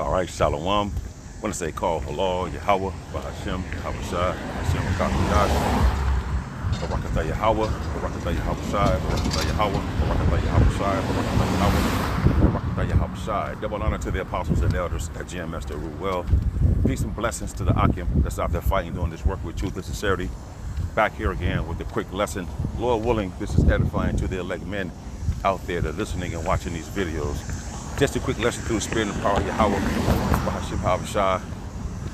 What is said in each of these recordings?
All right, Shalom. I want to say call halal, Yahweh, Bahashem, Yahweh Shai, Bahashem, Kakadash, Barakatah Yahweh, Barakatah Yahweh Shai, Barakatah Yahweh, Barakatah Yahweh Shai, Barakatah Yahweh, Barakatah Yahweh Shai. Double honor to the apostles and elders at GMS that rule well. Peace and blessings to the Akim that's out there fighting, doing this work with truth and sincerity. Back here again with a quick lesson. Lord willing, this is edifying to the elect men out there that are listening and watching these videos. Just a quick lesson through the spirit and power of Yahweh, Bahashem, Yahweh Shai.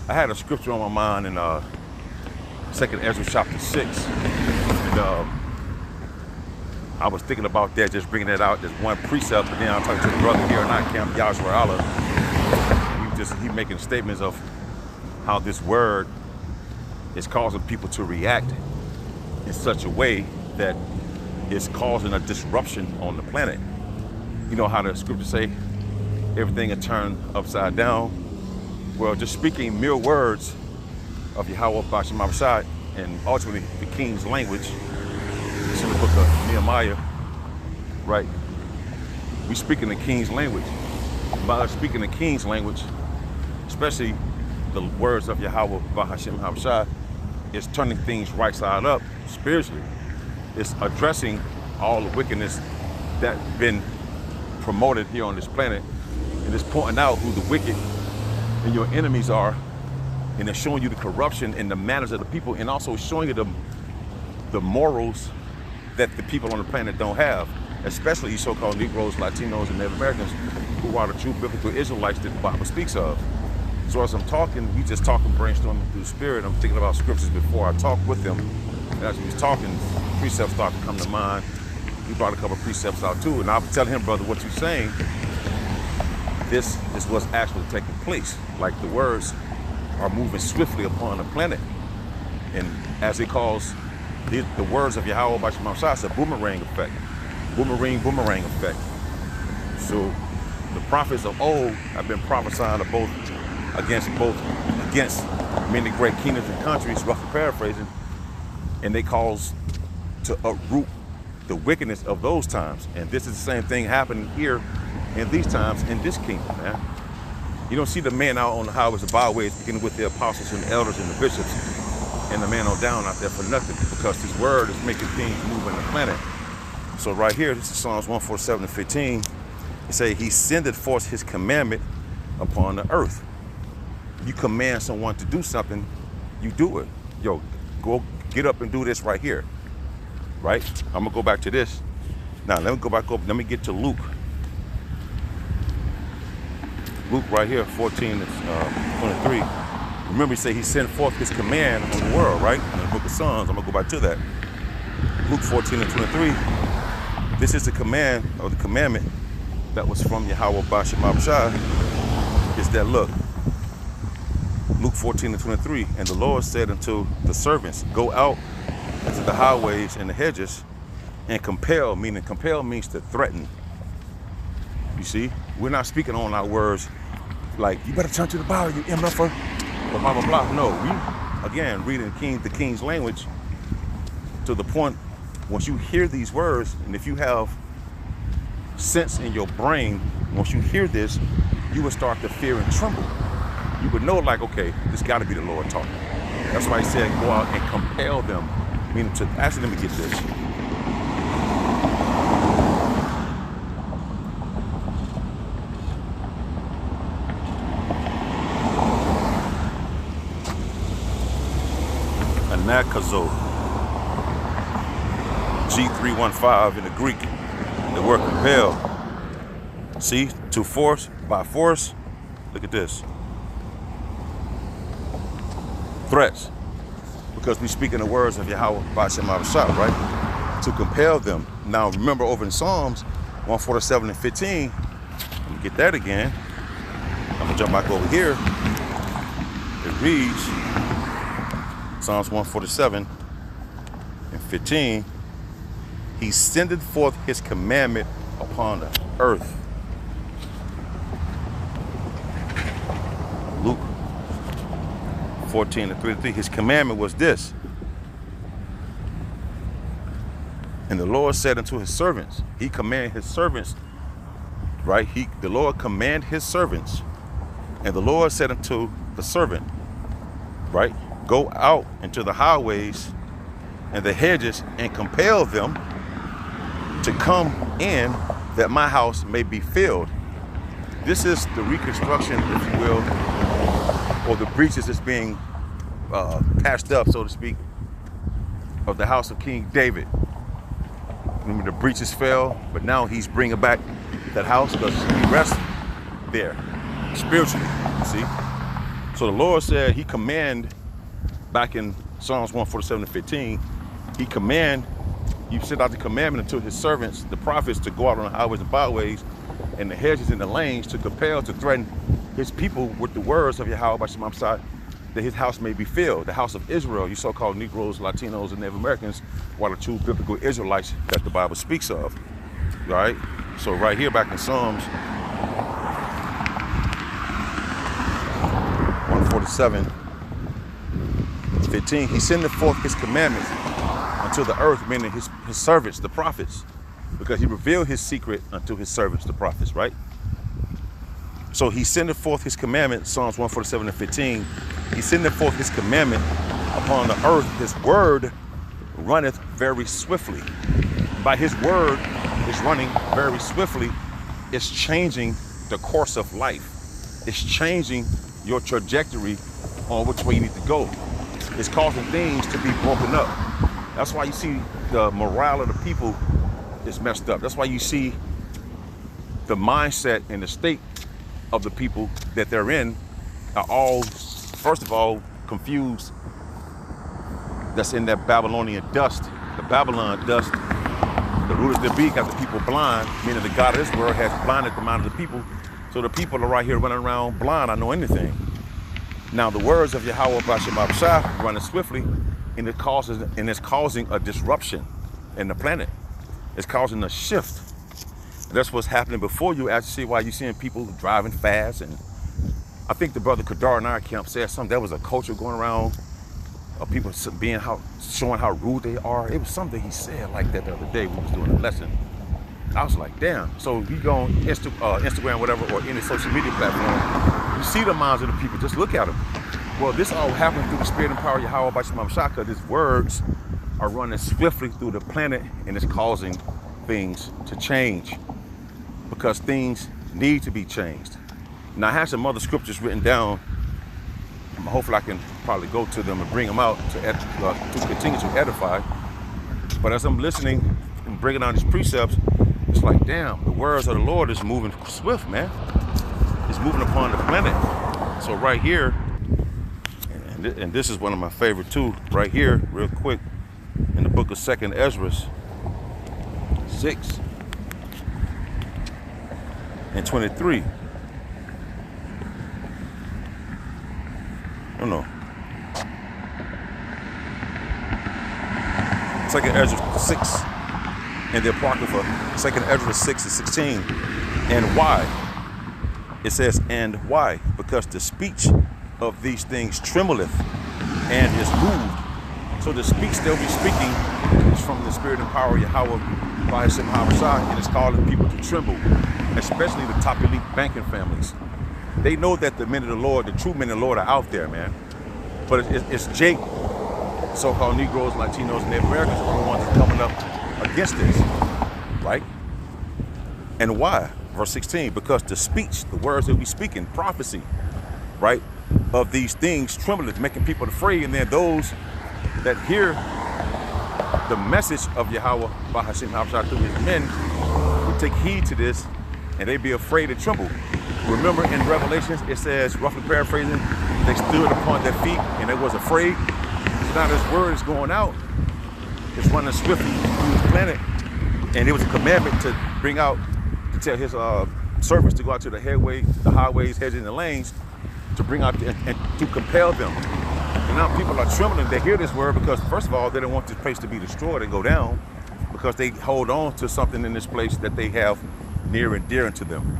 I had a scripture on my mind in 2nd Ezra chapter 6. And I was thinking about that, just bringing that out. There's one precept, but then I'm talking to the brother here in our camp, Yahshua Allah. He making statements of how this word is causing people to react in such a way that it's causing a disruption on the planet. You know how the scriptures say everything is turned upside down? Well, just speaking mere words of Yahweh Bahashem Yahweh Shai, and ultimately the king's language, it's in the book of Nehemiah, right? We speak in the king's language. By speaking the king's language, especially the words of Yahweh Bahashem Yahweh Shai, it's turning things right side up spiritually. It's addressing all the wickedness that's been promoted here on this planet, and it's pointing out who the wicked and your enemies are, and it's showing you the corruption and the manners of the people, and also showing you the morals that the people on the planet don't have, especially you so-called Negroes, Latinos, and Native Americans, who are the true biblical Israelites that the Bible speaks of. So as I'm talking, we just talking, brainstorming through the spirit. I'm thinking about scriptures before I talk with them, and as we was talking, precepts start to come to mind. He brought a couple of precepts out too, and I was telling him, brother, what you're saying, this is what's actually taking place. Like the words are moving swiftly upon the planet, and as it calls the words of Yahweh Bahashem Yahweh Shai, it's a boomerang effect, boomerang effect. So the prophets of old have been prophesying against many great kingdoms and countries, roughly paraphrasing, and they cause to uproot the wickedness of those times. And this is the same thing happening here in these times in this kingdom, man. You don't see the men out on the highways and byways beginning with the apostles and the elders and the bishops and the man on down out there for nothing, because this word is making things move on the planet. So right here, this is Psalms 147:15. It say, he sendeth forth his commandment upon the earth. You command someone to do something, you do it. Yo, go get up and do this right here. Right? I'm gonna go back to this. Now let me go back up. Let me get to Luke. Luke right here, 14 23. Remember, he said he sent forth his command on the world, right? In the book of Psalms. I'm gonna go back to that. Luke 14 and 23. This is the command or the commandment that was from Yahweh Bahashem Yahweh Shai. Is that, look, Luke 14 and 23. And the Lord said unto the servants, go out into the highways and the hedges and compel, meaning compel means to threaten. You see, we're not speaking on our words like, you better turn to the Bible, you MFer, or blah, blah, blah. No, we, again, reading the king's language to the point, once you hear these words, and if you have sense in your brain, once you hear this, you will start to fear and tremble. You would know, like, okay, this got to be the Lord talking. That's why he said, go out and compel them. Meaning to, actually, let me get this. Anakazo. G315 in the Greek. The word compel. See, to force, by force. Look at this. Threats. Because we speak in the words of Yahweh Bahashem Yahweh Shai, right? To compel them. Now remember over in Psalms 147 and 15, let me get that again. I'm gonna jump back over here. It reads, Psalms 147 and 15, he sendeth forth his commandment upon the earth. Luke 14 and 33, his commandment was this. And the Lord said unto his servants, he commanded his servants, right? The Lord commanded his servants And the Lord said unto the servant, right, go out into the highways and the hedges and compel them to come in that my house may be filled. This is the reconstruction, if you will, or the breaches that's being patched up, so to speak, of the house of King David. Remember, the breaches fell, but now he's bringing back that house because he rests there spiritually, see? So the Lord said he command, back in Psalms 147:15, you sent out the commandment unto his servants, the prophets, to go out on the highways and byways and the hedges and the lanes to compel, to threaten his people with the words of Yahweh B'Shem Hashai, that his house may be filled. The house of Israel, you so-called Negroes, Latinos, and Native Americans, are the true biblical Israelites that the Bible speaks of, right? So right here, back in Psalms 147:15, he sendeth forth his commandments unto the earth, meaning his servants, the prophets, because he revealed his secret unto his servants, the prophets, right? So he sendeth forth his commandment, Psalms 147:15, he sendeth forth his commandment upon the earth. His word runneth very swiftly. By his word is running very swiftly. It's changing the course of life. It's changing your trajectory on which way you need to go. It's causing things to be broken up. That's why you see the morale of the people is messed up. That's why you see the mindset and the state of the people that they're in are all, first of all, confused. That's in that Babylonian dust, the Babylon dust. The rulers that be got the people blind, meaning the God of this world has blinded the mind of the people. So the people are right here running around blind, I know anything. Now the words of Yahweh B'Shem Hashai running swiftly, and it's causing a disruption in the planet. It's causing a shift. That's what's happening before you actually see why you're seeing people driving fast. And I think the brother Kadar in our camp said something. There was a culture going around of people showing how rude they are. It was something he said like that the other day when we was doing a lesson. I was like, damn. So you go on Instagram, whatever, or any social media platform, you see the minds of the people, just look at them. Well, this all happened through the spirit and power of Yahweh B'Shem Hashai. These words are running swiftly through the planet, and it's causing things to change because things need to be changed. Now, I have some other scriptures written down. Hopefully I can probably go to them and bring them out to continue to edify. But as I'm listening and breaking down these precepts, it's like, damn, the words of the Lord is moving swift, man. It's moving upon the planet. So right here, and this is one of my favorite too, right here, real quick, in the book of 2nd Ezra 6:23. No. 2nd Ezra 6 and the Apocrypha, 2nd Ezra 6:16. And why? It says, and why? Because the speech of these things trembleth and is moved. So the speech they'll be speaking is from the spirit and power of Yahweh B'Shem Hashai, and it's calling people to tremble, especially the top elite banking families. They know that the men of the Lord, the true men of the Lord are out there, man. But it's Jake, so-called Negroes, Latinos, and Native Americans are the ones that are coming up against this, right? And why? Verse 16, because the speech, the words that we speak in prophecy, right, of these things trembleth, making people afraid, and then those that hear the message of Yahweh B'Shem Hashai through his men will take heed to this, and they be afraid and tremble. Remember in Revelations, it says, roughly paraphrasing, they stood upon their feet and they was afraid. So now this word is going out. It's running swiftly through the planet. And it was a commandment to bring out, to tell his servants to go out to the highways, hedges, and the lanes, to bring out and to compel them. And now people are trembling. They hear this word because, first of all, they don't want this place to be destroyed and go down because they hold on to something in this place that they have near and dear to them.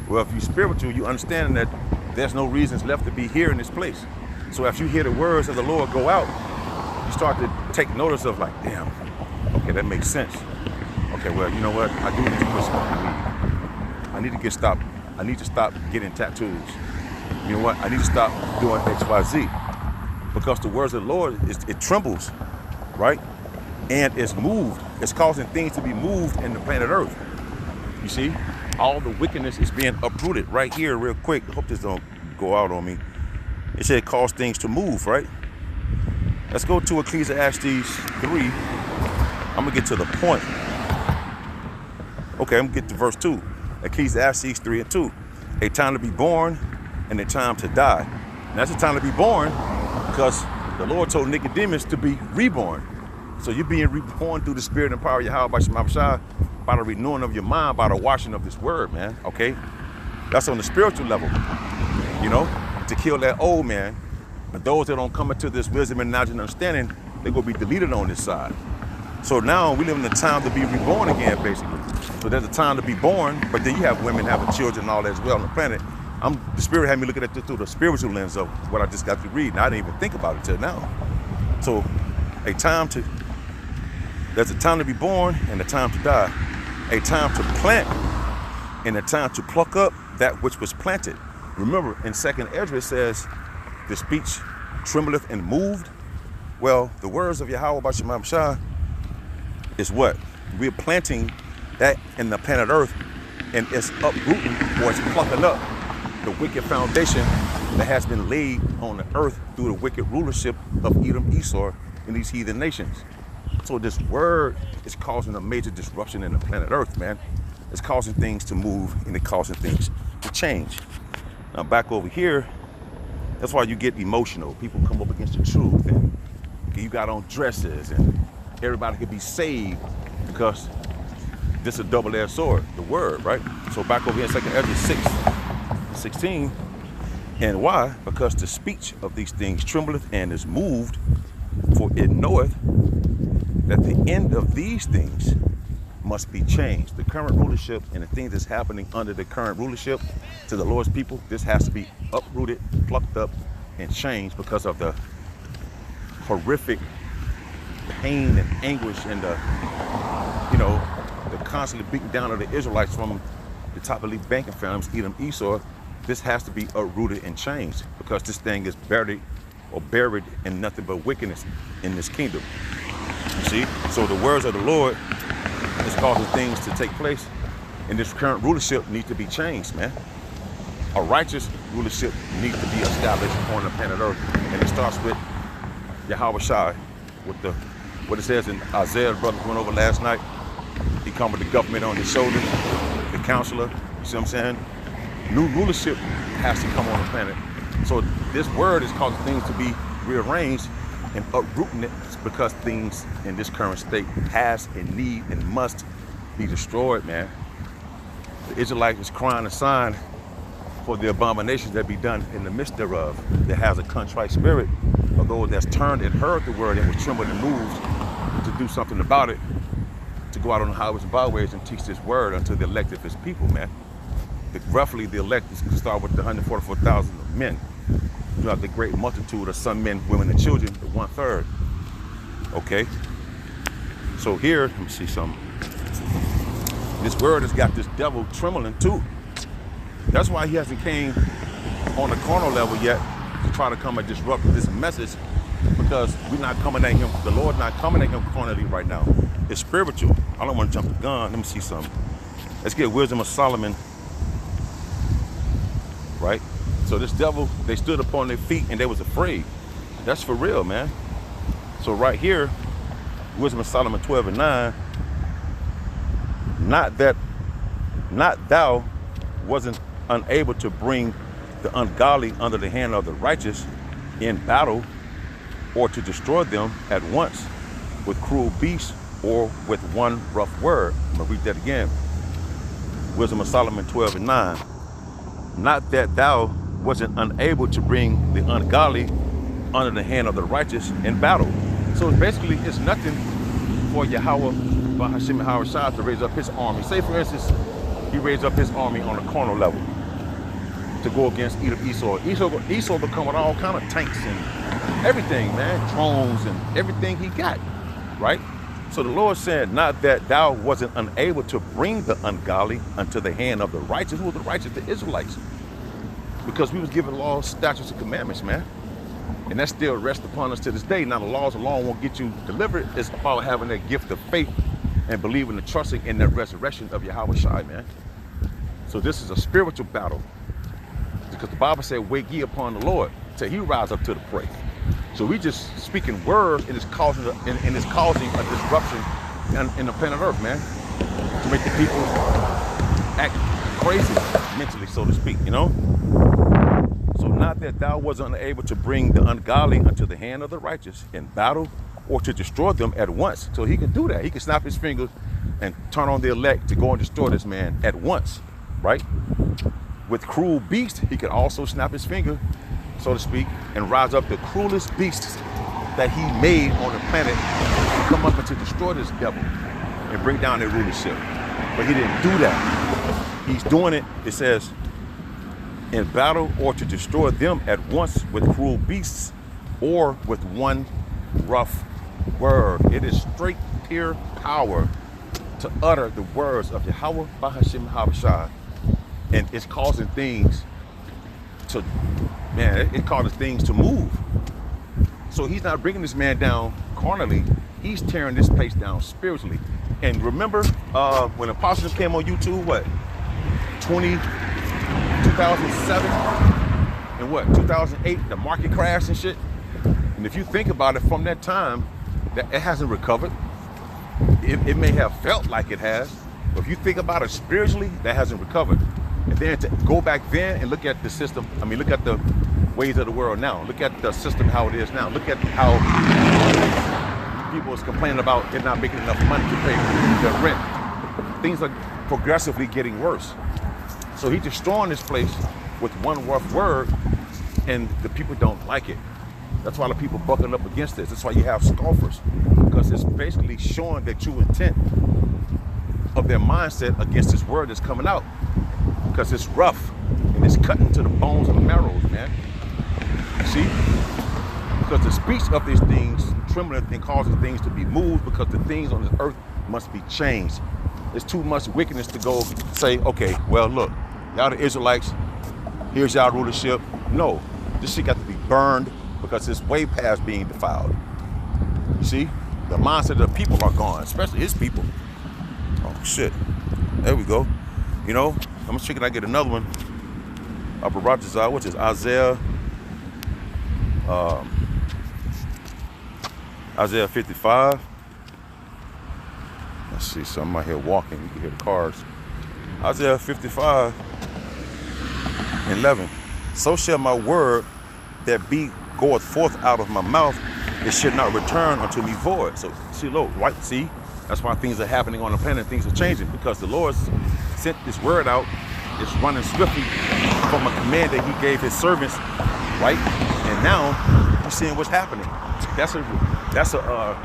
Well, if you're spiritual, you understand that there's no reasons left to be here in this place. So if you hear the words of the Lord go out, you start to take notice of like, damn, okay, that makes sense. Okay, well, you know what? I do need to quit smoking weed. I need to stop getting tattoos. You know what? I need to stop doing X, Y, Z. Because the words of the Lord, it trembles, right? And it's moved. It's causing things to be moved in the planet Earth. You see? All the wickedness is being uprooted right here real quick. I hope this don't go out on me. It said cause things to move, right? Let's go to Ecclesiastes 3. I'm going to get to the point. Okay, I'm going to get to verse 2. Ecclesiastes 3 and 2. A time to be born and a time to die. And that's a time to be born because the Lord told Nicodemus to be reborn. So you're being reborn through the spirit and power of Yahweh by the renewing of your mind, by the washing of this word, man, okay? That's on the spiritual level, you know, to kill that old man. But those that don't come into this wisdom and knowledge and understanding, they're going to be deleted on this side. So now we live in the time to be reborn again, basically. So there's a time to be born, but then you have women having children and all that as well on the planet. The Spirit had me looking at this through the spiritual lens of what I just got to read, and I didn't even think about it till now. So there's a time to be born and a time to die. A time to plant and a time to pluck up that which was planted. Remember, in 2nd Ezra it says, the speech trembleth and moved. Well, the words of Yahweh B'Shem Shah is what? We're planting that in the planet Earth, and it's uprooting or it's plucking up the wicked foundation that has been laid on the earth through the wicked rulership of Edom, Esau, and these heathen nations. So this word is causing a major disruption in the planet Earth, man. It's causing things to move and it's causing things to change. Now back over here, that's why you get emotional. People come up against the truth, and you got on dresses, and everybody could be saved because this is a double-edged sword, the word, right? So back over here in 2nd Ezra 6:16, and why? Because the speech of these things trembleth and is moved, for it knoweth that the end of these things must be changed. The current rulership and the things that's happening under the current rulership to the Lord's people, this has to be uprooted, plucked up, and changed because of the horrific pain and anguish and the constantly beating down of the Israelites from the top elite banking firms, Edom, Esau. This has to be uprooted and changed because this thing is buried in nothing but wickedness in this kingdom. You see? So the words of the Lord is causing things to take place, and this current rulership needs to be changed, man. A righteous rulership needs to be established on the planet Earth, and it starts with Yahweh Shai, with what it says in Isaiah. The brothers went over last night. He come with the government on his shoulders, the counselor. You see what I'm saying? New rulership has to come on the planet. So this word is causing things to be rearranged and uprooting it because things in this current state has and need and must be destroyed, man. The Israelites is crying a sign for the abominations that be done in the midst thereof. That has a contrite spirit of those that's turned and heard the word and was trembled and moved to do something about it, to go out on the highways and byways and teach this word unto the elect of his people, man. Roughly the elect is going to start with the 144,000 men. You have the great multitude of some men, women, and children, the 1/3. Okay? So here, let me see something. This word has got this devil trembling too. That's why he hasn't came on the carnal level yet to try to come and disrupt this message, because we're not coming at him, the Lord's not coming at him carnally right now. It's spiritual. I don't want to jump the gun. Let me see something. Let's get Wisdom of Solomon. Right? So this devil, they stood upon their feet and they was afraid. That's for real, man. So right here, Wisdom of Solomon 12:9, not thou wasn't unable to bring the ungodly under the hand of the righteous in battle, or to destroy them at once with cruel beasts or with one rough word. I'm gonna read that again. Wisdom of Solomon 12:9. Not that thou wasn't unable to bring the ungodly under the hand of the righteous in battle. So basically, it's nothing for Yahweh B'Hashem Yahweh Shai to raise up his army. Say, for instance, he raised up his army on a carnal level to go against Edom, Esau. Esau will come with all kind of tanks and everything, man, drones and everything he got, right? So the Lord said, not that thou wasn't unable to bring the ungodly unto the hand of the righteous. Who was the righteous? The Israelites. because we was given laws, statutes, and commandments, man. And that still rests upon us to this day. Now, the laws alone won't get you delivered. It's about having that gift of faith and believing and trusting in that resurrection of Yahweh Shai, man. So this is a spiritual battle, because the Bible said, wait ye upon the Lord till he rise up to the prey. So we just speaking word, and it's causing a disruption in the planet Earth, man, to make the people act crazy mentally, so to speak, you know? So not that thou was unable to bring the ungodly unto the hand of the righteous in battle, or to destroy them at once. So he can do that. He can snap his fingers and turn on the elect to go and destroy this man at once, right? With cruel beasts, he could also snap his finger, so to speak, and rise up the cruelest beasts that he made on the planet to come up and to destroy this devil and bring down their rulership. But he didn't do that. He's doing it, it says, in battle, or to destroy them at once with cruel beasts, or with one rough word. It is straight, pure power to utter the words of Yahweh Bahashim Habashai. And it's causing things to, man, it causes things to move. So he's not bringing this man down carnally. He's tearing this place down spiritually. And remember when Apostle came on YouTube, what, 2007 and what, 2008, the market crash and shit. And if you think about it, from that time, that it hasn't recovered. It may have felt like it has, but if you think about it spiritually, that hasn't recovered. And then to go back then and look at the system, I mean, look at the ways of the world now. Look at the system, how it is now. Look at how people is complaining about it not making enough money to pay their rent. Things are progressively getting worse. So he's destroying this place with one rough word, and the people don't like it. That's why the people bucking up against this. That's why you have scoffers, because it's basically showing the true intent of their mindset against this word that's coming out, because it's rough and it's cutting to the bones and marrows, man. See? Because the speech of these things trembling and causes things to be moved, because the things on this earth must be changed. There's too much wickedness to go say, okay, well, look, y'all the Israelites, here's y'all rulership. No, this shit got to be burned, because it's way past being defiled. You see? The mindset of the people are gone, especially his people. Oh, shit. There we go. You know, I'm gonna check it. I get another one. Upper Rogers, which is Isaiah 55. Let's see, so I'm out here walking. You can hear the cars. Isaiah 55, 11. So shall my word that goeth forth out of my mouth, it should not return unto me void. So see, look, right? See, that's why things are happening on the planet. Things are changing, because the Lord sent this word out. It's running swiftly from a command that he gave his servants, right? And now you're seeing what's happening. That's a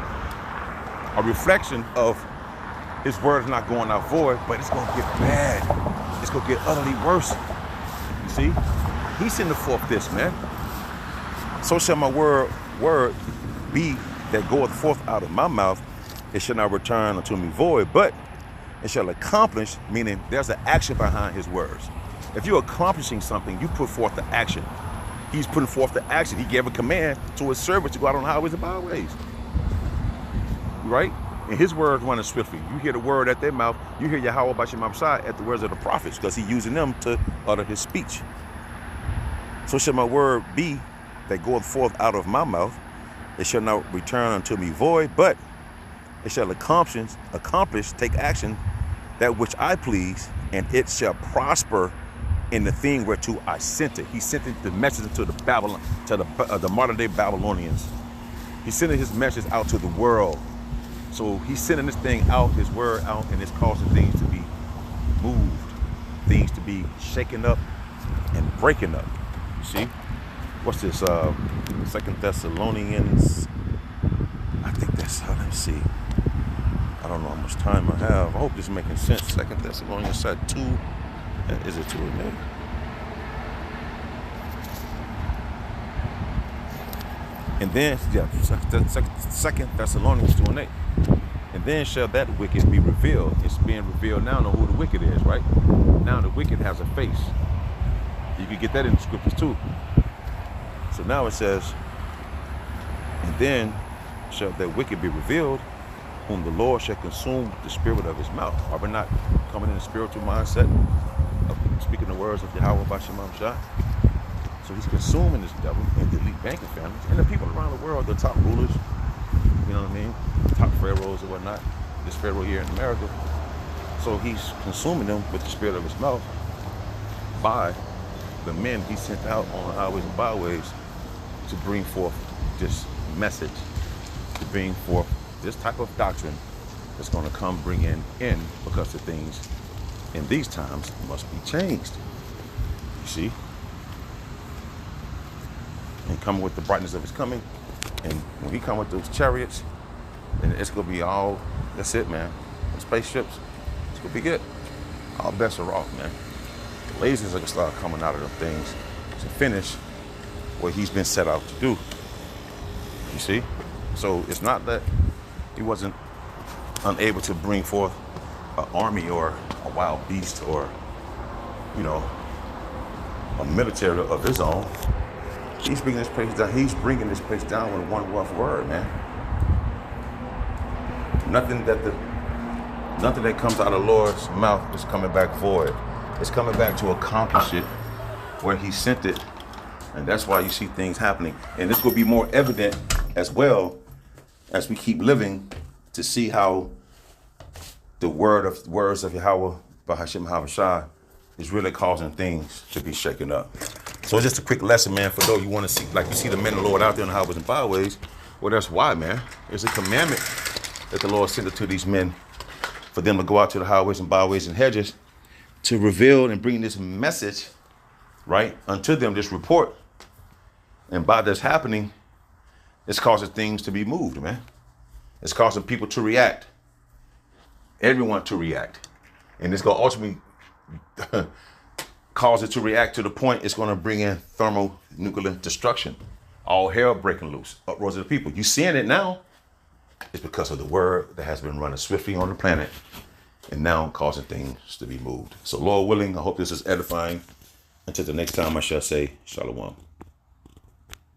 reflection of his word is not going out void, but it's gonna get bad. It's gonna get utterly worse. You see, he's sending forth this, man. So shall my word be that goeth forth out of my mouth, it shall not return unto me void, but it shall accomplish, meaning there's an action behind his words. If you're accomplishing something, you put forth the action. He's putting forth the action. He gave a command to his servants to go out on the highways and byways. Right? And his words running swiftly. You hear the word at their mouth. You hear Yahweh Bashim Abshai at the words of the prophets, because he's using them to utter his speech. So shall my word be that goeth forth out of my mouth. It shall not return unto me void, but it shall accomplish, take action, that which I please, and it shall prosper in the thing whereto I sent it. He sent the message to the Babylon, to the modern day Babylonians. He's sending his message out to the world. So he's sending this thing out, his word out, and it's causing things to be moved, things to be shaken up and breaking up. See? What's this? 2 Thessalonians. I think that's how, let me see. I don't know how much time I have. I hope this is making sense. 2 Thessalonians 2. Is it 2 in there? And then, yeah, 2 Thessalonians 2 and 8. And then shall that wicked be revealed. It's being revealed now. Know who the wicked is, right? Now the wicked has a face. You can get that in the scriptures too. So now it says, and then shall that wicked be revealed, whom the Lord shall consume with the spirit of his mouth. Are we not coming in a spiritual mindset of speaking the words of Yahweh Bashim Shah? So he's consuming this devil and the elite banking families and the people around the world, the top rulers, you know what I mean? Top pharaohs and whatnot, this pharaoh here in America. So he's consuming them with the spirit of his mouth by the men he sent out on the highways and byways to bring forth this message, to bring forth this type of doctrine that's going to come bring in because the things in these times must be changed. You see? And coming with the brightness of his coming. And when he come with those chariots, then it's going to be all, that's it, man. The spaceships, it's going to be good. All bets are off, man. The lasers are going to start coming out of them things to finish what he's been set out to do. You see? So it's not that he wasn't unable to bring forth an army or a wild beast or, you know, a military of his own. He's bringing this place down. He's bringing this place down with one rough word, man. Nothing that comes out of the Lord's mouth is coming back void. It's coming back to accomplish it where he sent it. And that's why you see things happening. And this will be more evident as well as we keep living to see how the words of Yahweh Bahashim Havashah is really causing things to be shaken up. So it's just a quick lesson, man, for those you want to see, like you see the men of the Lord out there in the highways and byways. Well, that's why, man. It's a commandment that the Lord sent it to these men for them to go out to the highways and byways and hedges to reveal and bring this message, right, unto them, this report. And by this happening, it's causing things to be moved, man. It's causing people to react. Everyone to react. And it's going to ultimately cause it to react to the point it's going to bring in thermonuclear destruction. All hell breaking loose. Uproars of the people. You seeing it now? It's because of the word that has been running swiftly on the planet and now causing things to be moved. So Lord willing, I hope this is edifying. Until the next time, I shall say Shalom.